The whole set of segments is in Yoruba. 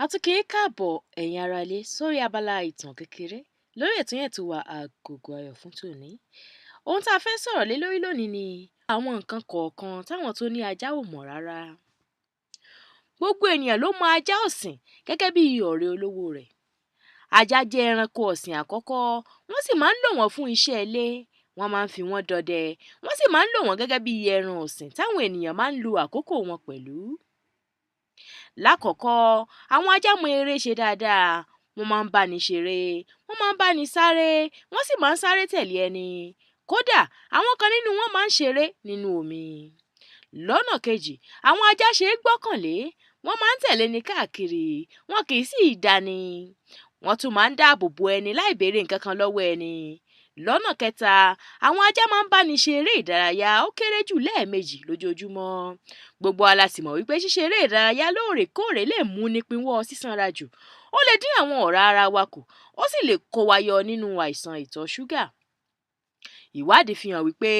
A tún kí yín káàbọ̀ ẹ̀yin aráalé sórí abala ìtàn kékeré lórí ètò yẹn tó wà Agogo Ayọ̀ fún tòní. Ohun tá a fẹ́ sọ̀rọ̀ lé lórí lónìí ni àwọn nǹkan kọ̀ọ̀kan táwọn tó ní ajá ò mọ̀ rárá. Gbogbo ènìyàn ló mọ ajá ọ̀sìn gẹ́gẹ́ bí ọ̀rẹ́ olówó rẹ̀. Ajá jẹ́ ẹranko ọ̀sìn àkọ́kọ́, wọ́n sì máa ń lò wọ́n fún iṣẹ́ ilé. Wọ́n máa ń fi wọ́n dọdẹ, wọ́n sì máa ń lò wọ́n gẹ́gẹ́ bí ẹran ọ̀sìn táwọn ènìyàn máa ń lo àkókò wọn pẹ̀lú. Lákọ̀ọ́kọ́, àwọn ajá mọ eré ṣe dáadáa. Wọ́n máa ń báni ṣeré, wọ́n máa ń báni sáré, wọ́n sì máa ń sáré tẹ̀lé ẹni. Kódà, àwọn kan nínú wọn máa ń ṣeré nínú omi. Lọ́nà kejì, àwọn ajá ṣe é gbọ́kànlé. Wọ́n máa ń tẹ̀lé ni káàkiri, wọn kì í sì í dani. Wọ́n tún máa ń dáàbò bo ẹni láì béèrè nǹkan kan lọ́wọ́ ẹni. Lọ́nà kẹta, àwọn ajá máa ń báni ṣe eré ìdárayá ó kéré jù lẹ́ẹ̀mejì lójoojúmọ́. Gbogbo wa la sì mọ̀ wípé ṣíṣe eré ìdárayá lóòrèkóòrè lè mú ni pinwọ́ sísanra jù. Ó lè dín àwọn ọ̀rá ara wa kù, ó sì lè kó wa yọ nínú àìsàn ìtọ̀ ṣúgà. Ìwádìí fi hàn wípé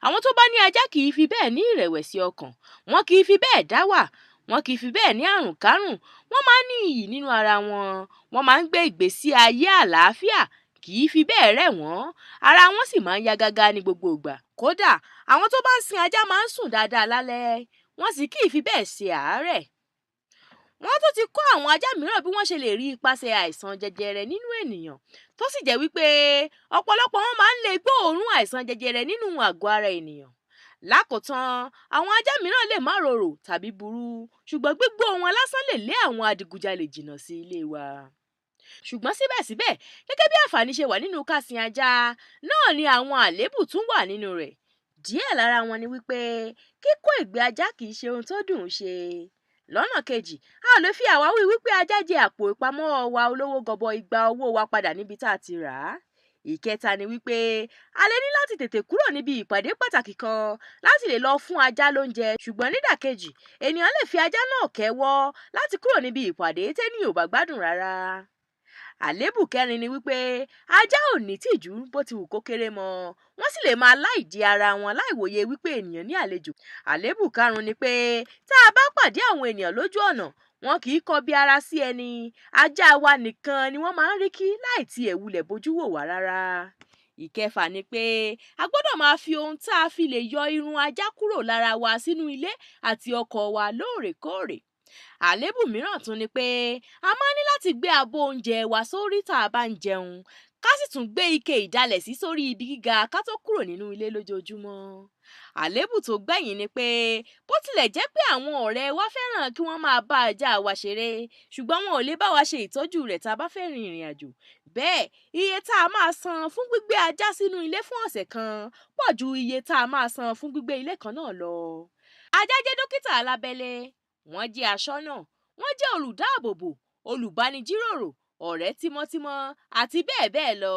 àwọn tó bá ní ajá kì í fi bẹ́ẹ̀ ní ìrẹ̀wẹ̀sì ọkàn, wọn kì í fi bẹ́ẹ̀ dá wà, wọn kì í fi bẹ́ẹ̀ ní àrùnkárùn, wọ́n máa ń ní iyì nínú ara wọn, wọ́n máa ń gbé ìgbésí ayé àlàáfíà, kì í fi bẹ́ẹ̀ rẹ̀ wọ́n, ara wọn sì máa ń yá gágá ní gbogbo ìgbà. Kódà, àwọn tó bá ń sin ajá máa ń sùn dáadáa lálẹ́, wọ́n sì kì í fi bẹ́ẹ̀ ṣe àárẹ̀. Wọ́n tún ti kọ́ àwọn ajá mìíràn bí wọ́n ṣe lè rí ipasẹ̀ àìsàn jẹjẹrẹ nínú ènìyàn, tó sì jẹ́ wípé ọ̀pọ̀lọpọ̀ wọn máa ń lè gbóòórùn àìsàn jẹjẹrẹ nínú àgọ́ ara ènìyàn. Lákòótán, àwọn ajá mìíràn lè má rorò tàbí burú, ṣùgbọ́n gbígbó wọn lásán lè lé àwọn adigunjalè jìnnà sí ilé wa. Ṣùgbọ́n síbẹ̀síbẹ̀, gẹ́gẹ́ bí àǹfààní ṣe wà nínú ká sin ajá, náà ni àwọn àléébù tún wà nínú rẹ̀. Díẹ̀ lára wọn ni wípé kíkó ìgbẹ́ ajá kì í ṣe ohun tó dùn ún ṣe. Lọ́nà kejì, a ò lè fi àwáwí wípé ajá jẹ àpò ìpamọ́ wa olówó gọbọi gba owó wa padà níbi tá a ti rà á. Ìkẹta ni wípé a lè ní láti tètè kúrò níbi ìpàdé pàtàkì kan láti lè lọ fún ajá lóúnjẹ, ṣùgbọ́n nídàkejì, ènìyàn lè fi ajá náà kẹ́wọ́ láti kúrò níbi ìpàdé tẹ́nìyàn ò bá gbádùn rárá. Àléébù kẹrin ni wípé ajá ò ní tìjú bó ti wù kó kéré mọ́, wọ́n sì lè máa láìdí ara wọn láìwòye wípé ènìyàn ní àlejò. Àléébù karùn-ún ni pé tá a bá pàdé àwọn ènìyàn lójú ọ̀nà, wọn kì í kọbi ara sí ẹni. Ajá wa nìkan ni wọ́n máa ń rí kí láì tiẹ̀ wulẹ̀ bójú wò wá rárá. Ìkẹfà ni pé a gbọ́dọ̀ máa fi ohun tá a fi lè yọ irun ajá kúrò lára wa sínú ilé àti ọkọ̀ wa lóòrèkóòrè. Àléébù mìíràn tún ni pé a máa ní láti gbé abọ́ oúnjẹ wa sórí tá a bá ń jẹun, ká sì tún gbé ike ìdalẹ̀sí sórí ibi gíga ká tó kúrò nínú ilé lójoojúmọ́. Àléébù tó gbẹ̀yìn ni pé bó tilẹ̀ jẹ́ pé àwọn ọ̀rẹ́ wa fẹ́ràn kí wọ́n máa bá ajá wa ṣeré, ṣùgbọ́n wọn ò lè bá wa ṣe ìtọ́jú rẹ̀ tá a bá fẹ́ rin ìrìn àjò. Bẹ́ẹ̀, iye tá a máa san fún gbígbé ajá sínú ilé fún ọ̀sẹ̀ kan pọ̀ ju iye tá a máa san fún gbígbé ilé kan náà lọ. Ajá jẹ́ dókítà alábẹ́lé, wọ́n jẹ́ aṣọ́nà, wọ́n jẹ́ olùdáàbòbò, olùbánijíròrò, ọ̀rẹ́ tímọ́tímọ́ àti bẹ́ẹ̀ bẹ́ẹ̀ lọ.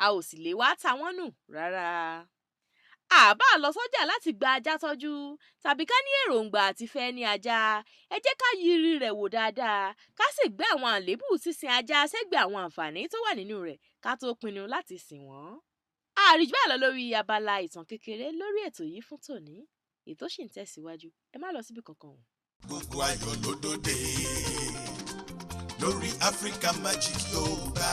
A ò sì lè wá ta wọ́n nù rárá. Àbá lọ sọ́jà láti gba ajá tọ́jú, tàbí ká ní èròǹgbà àti fẹ́ ní ajá, ẹ jẹ́ ká yiri rẹ̀ wò dáadáa, ká sì gbé àwọn àléébù sísin ajá sẹ́gbẹ̀ẹ́ àwọn àǹfààní tó wà nínú rẹ̀ ká tó pinnu láti sìn wọ́n. Àríjù bẹ́ẹ̀ lọ lórí abala ìtàn kékeré lórí ètò yìí fún tòní. Ètò ṣì ń tẹ̀síwájú, ẹ má lọ síbi kankan. Gbogbo ayọ̀ ló dòde lórí Africa Magic Yorùbá,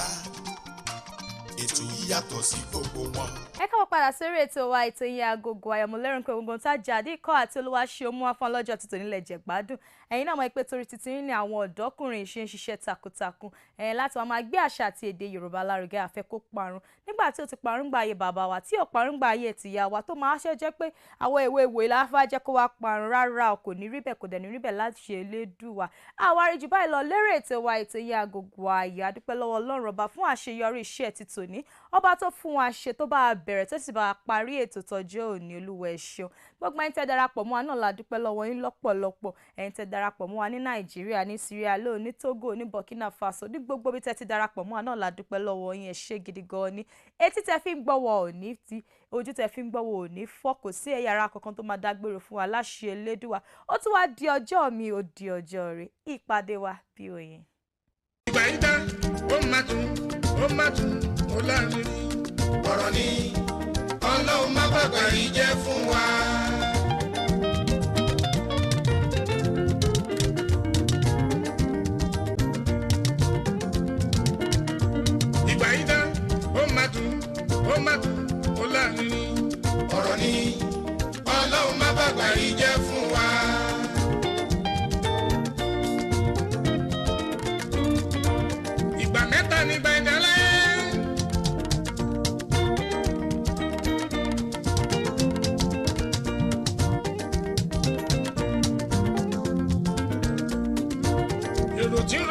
ètò yìí yàtọ̀ sí gbogbo wọn. Ẹ káwọ́ padà sórí ètò wa, ètò yìí Agogo Ayọ̀. Mo lérò pé gbogbo tá jáde ikọ́ àti Olúwaṣeun mú wá fún ọlọ́jọ́ tuntun nílẹ̀ jẹ̀gbádùn. Ẹ̀yin náà mọ̀ pé torí títí ní àwọn ọ̀dọ́kùnrin ṣe ń ṣiṣẹ́ takuntakun láti máa gbé àṣà àti èdè Yorùbá lárugẹ, àfẹ́ kó parun. Nígbà tí ó ti parun gbà ayé bàbá wa, tí ò parun gbà ayé tìyá wa, tó máa ṣe jẹ́ pé àwọn èwe ìwòye láfá jẹ́ kó wá parun rárá, kò ní rí bẹ́ẹ̀, kò dẹ̀ ní rí bẹ́ẹ̀ láti ṣe Elédùwà. Àwárí jù báyìí lọ lérè ètò wa, ètò yìí Agogo Ayọ̀. A dúpẹ́ lọ́wọ́ Ọlọ́run Ọba fún àṣeyọrí iṣẹ́ ti tòní, ọba tó fún wa ṣe, tó bá bẹ̀rẹ̀ tó sì bá parí ètò tọjọ́ òní. Olúwa ẹ ṣeun. Gbogbo ẹ̀yin tẹ́ darapọ̀ mọ́ wa náà la dúpẹ́ lọ́wọ́ yín lọ́pọ̀lọpọ̀. Ẹ̀yin tẹ́ darapọ̀ mọ́ wa ní Nàìjíríà, ní Sierra Leone, ní Togo, ní Burkina Faso, ní gbogbo bí tẹ́ ti darapọ̀ mọ́ wa náà la dúpẹ́ lọ́wọ́ yín. Ẹ ṣé gidi gan ni. Etí tẹ́ fi ń gbọ́ wa ò ní ti, ojú tẹ́ fi ń gbọ́ wa ò ní fọ́, kò sí ẹ̀yà ara kankan tó máa dágbére fún wa láṣẹ Elédùwà. Ó tún wá di ọjọ́ mi, ó di ọjọ́ rẹ̀. Ìpàdé wa bí oyin. Ìgbà ń dá, ó má tún, ó láàrin. Ọ̀rọ̀ ni Ọlọ́run má bàgbà yìí jẹ́ fún wa. má tún ó láàrin. ọ̀rọ̀ ni ọlọ́run má bàgbà rí jẹ́ fún wa. ìgbà mẹ́ta ní ìgbà ìdálẹ́. èrò tí ń